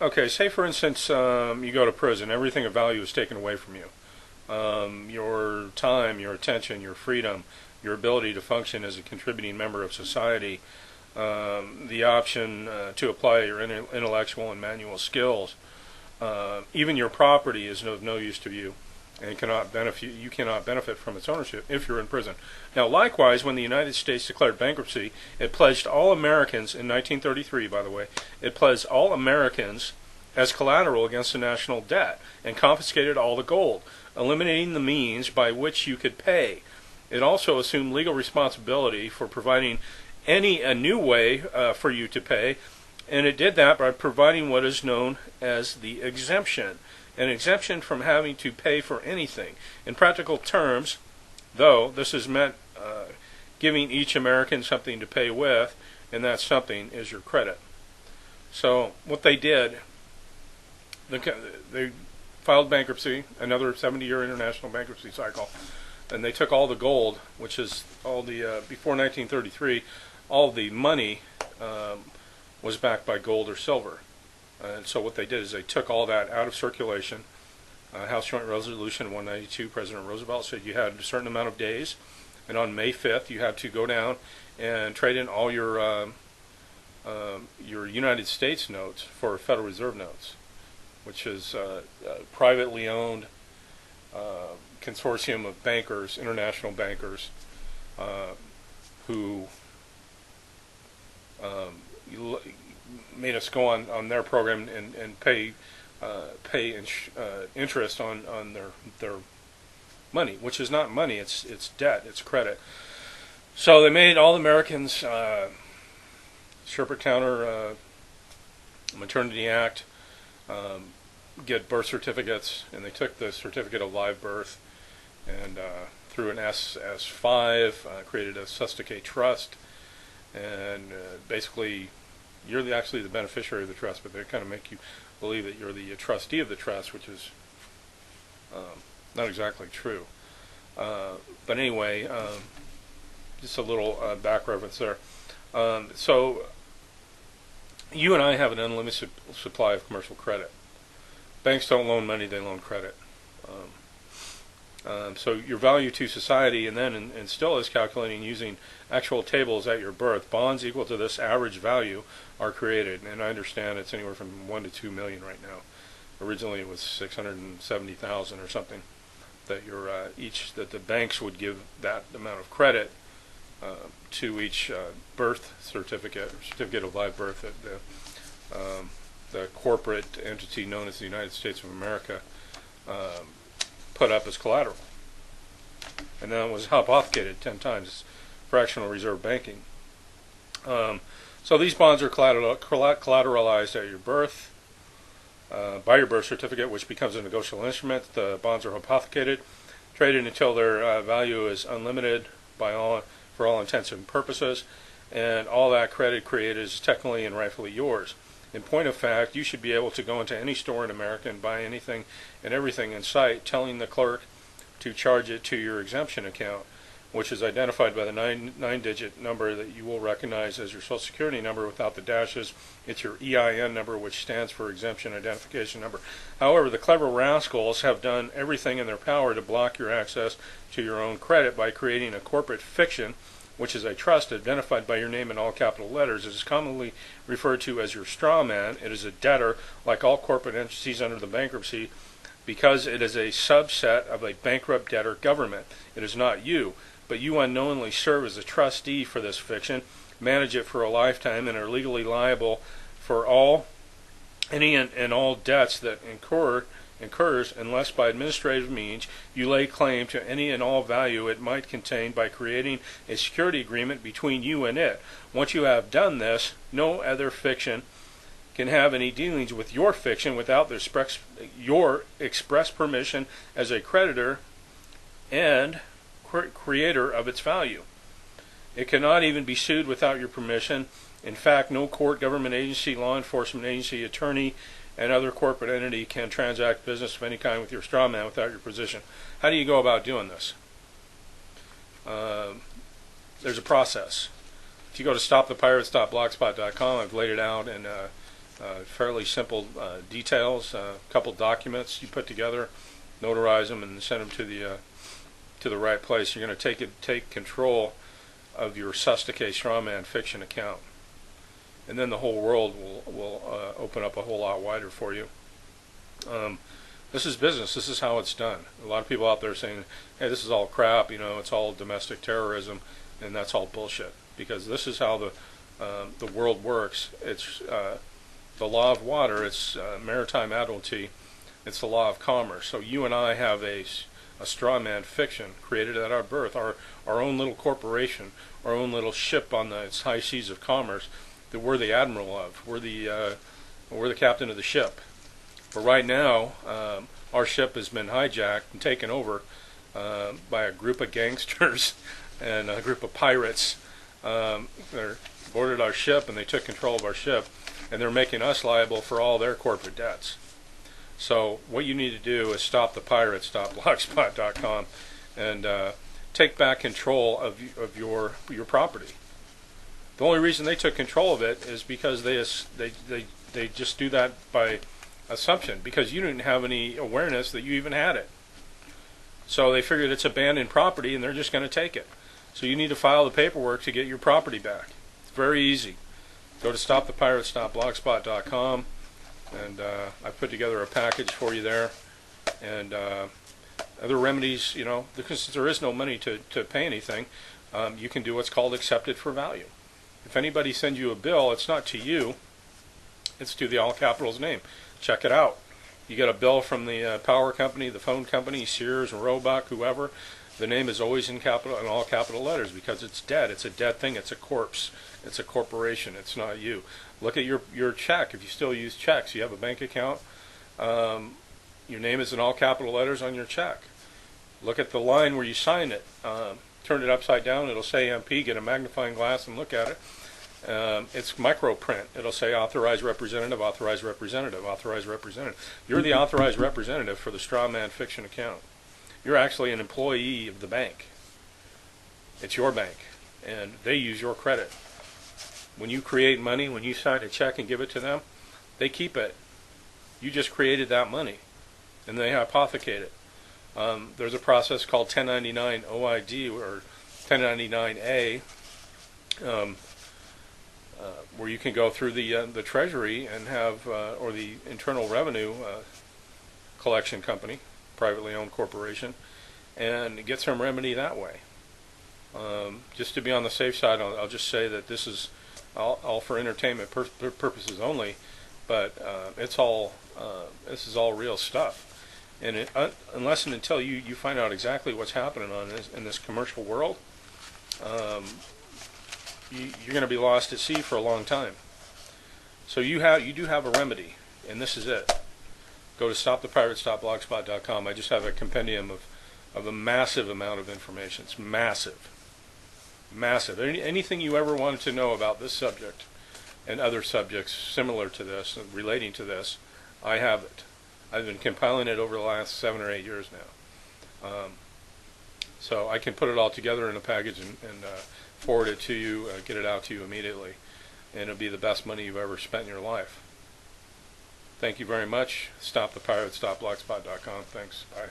Okay, say for instance you go to prison, everything of value is taken away from you. Your time, your attention, your freedom, your ability to function as a contributing member of society, the option to apply your intellectual and manual skills, even your property is of no use to you, and you cannot benefit from its ownership if you're in prison. Now, likewise, when the United States declared bankruptcy, it pledged all Americans in 1933, by the way, it pledged all Americans as collateral against the national debt and confiscated all the gold, eliminating the means by which you could pay. It also assumed legal responsibility for providing a new way for you to pay, and it did that by providing what is known as the exemption, an exemption from having to pay for anything. In practical terms, though, this has meant giving each American something to pay with, and that something is your credit. So what they did, they filed bankruptcy, another 70-year international bankruptcy cycle, and they took all the gold, which is all the, before 1933, all the money was backed by gold or silver. And so what they did is they took all that out of circulation. House Joint Resolution 192, President Roosevelt said you had a certain amount of days, and on May 5th you had to go down and trade in all your United States notes for Federal Reserve notes, which is a privately owned consortium of bankers, international bankers, who made us go on their program and pay interest on their money, which is not money, it's debt, it's credit. So they made all Americans Sherpa Counter Maternity Act, get birth certificates, and they took the certificate of live birth and through an SS5 created a Sustakay trust, and basically you're actually the beneficiary of the trust, but they kind of make you believe that you're the trustee of the trust, which is not exactly true. But anyway, just a little back reference there. So you and I have an unlimited supply of commercial credit. Banks don't loan money, they loan credit. So your value to society, and then and still is calculating using actual tables at your birth. Bonds equal to this average value are created, and I understand it's anywhere from 1 to 2 million right now. Originally it was 670,000 or something that that the banks would give that amount of credit to each birth certificate or certificate of live birth that the corporate entity known as the United States of America put up as collateral, and then it was hypothecated 10 times. Fractional reserve banking. So these bonds are collateralized at your birth by your birth certificate, which becomes a negotiable instrument. The bonds are hypothecated, traded until their value is unlimited for all intents and purposes, and all that credit created is technically and rightfully yours. In point of fact, you should be able to go into any store in America and buy anything and everything in sight, telling the clerk to charge it to your exemption account, which is identified by the nine-digit number that you will recognize as your Social Security number without the dashes. It's your EIN number, which stands for Exemption Identification Number. However, the clever rascals have done everything in their power to block your access to your own credit by creating a corporate fiction, which is a trust identified by your name in all capital letters. It is commonly referred to as your straw man. It is a debtor, like all corporate entities under the bankruptcy, because it is a subset of a bankrupt debtor government. It is not you, but you unknowingly serve as a trustee for this fiction, manage it for a lifetime, and are legally liable for any and all debts that incurs unless by administrative means you lay claim to any and all value it might contain by creating a security agreement between you and it. Once you have done this, no other fiction can have any dealings with your fiction without your express permission as a creditor and creator of its value. It cannot even be sued without your permission. In fact, no court, government agency, law enforcement agency, attorney, and other corporate entity can transact business of any kind with your straw man without your permission. How do you go about doing this? There's a process. If you go to stopthepirates.blogspot.com, I've laid it out, and Fairly simple details, a couple documents you put together, notarize them, and send them to the right place. You're going to take control of your Sustake Strawman Fiction account, and then the whole world will open up a whole lot wider for you. This is business. This is how it's done. A lot of people out there saying, "Hey, this is all crap. You know, it's all domestic terrorism," and that's all bullshit. Because this is how the world works. It's the law of water. It's maritime admiralty. It's the law of commerce. So you and I have a straw man fiction created at our birth, our own little corporation, our own little ship on the high seas of commerce that we're the admiral of. We're the captain of the ship. But right now, our ship has been hijacked and taken over by a group of gangsters and a group of pirates. They boarded our ship and they took control of our ship, and they're making us liable for all their corporate debts. So what you need to do is stop the pirates, blogspot.com, and take back control of your property. The only reason they took control of it is because they just do that by assumption, because you didn't have any awareness that you even had it. So they figured it's abandoned property and they're just going to take it. So you need to file the paperwork to get your property back. It's very easy. Go to stopthepirates.blogspot.com, and I put together a package for you there, and other remedies. You know, because there is no money to pay anything, you can do what's called accepted for value. If anybody sends you a bill, it's not to you, it's to the All Capitals name. Check it out. You get a bill from the power company, the phone company, Sears, Roebuck, whoever. The name is always in all capital letters, because it's dead. It's a dead thing. It's a corpse. It's a corporation. It's not you. Look at your check. If you still use checks, you have a bank account. Your name is in all capital letters on your check. Look at the line where you sign it. Turn it upside down. It'll say MP. Get a magnifying glass and look at it. It's micro print. It'll say authorized representative, authorized representative, authorized representative. You're the authorized representative for the Strawman Fiction account. You're actually an employee of the bank. It's your bank, and they use your credit. When you create money, when you sign a check and give it to them, they keep it. You just created that money, and they hypothecate it. There's a process called 1099 OID or 1099A, where you can go through the Treasury and have, or the Internal Revenue Collection Company, privately owned corporation, and get some remedy that way. Just to be on the safe side, I'll just say that this is all for entertainment purposes only, but this is all real stuff. And unless and until you find out exactly what's happening in this commercial world, you're going to be lost at sea for a long time. So you do have a remedy, and this is it. Go to stopthepirates.blogspot.com. I just have a compendium of a massive amount of information. It's massive. Massive. Anything you ever wanted to know about this subject and other subjects similar to this, relating to this, I have it. I've been compiling it over the last 7 or 8 years now. So I can put it all together in a package and forward it to you, get it out to you immediately. And it'll be the best money you've ever spent in your life. Thank you very much. Stopthepirates.blogspot.com. Thanks. Bye.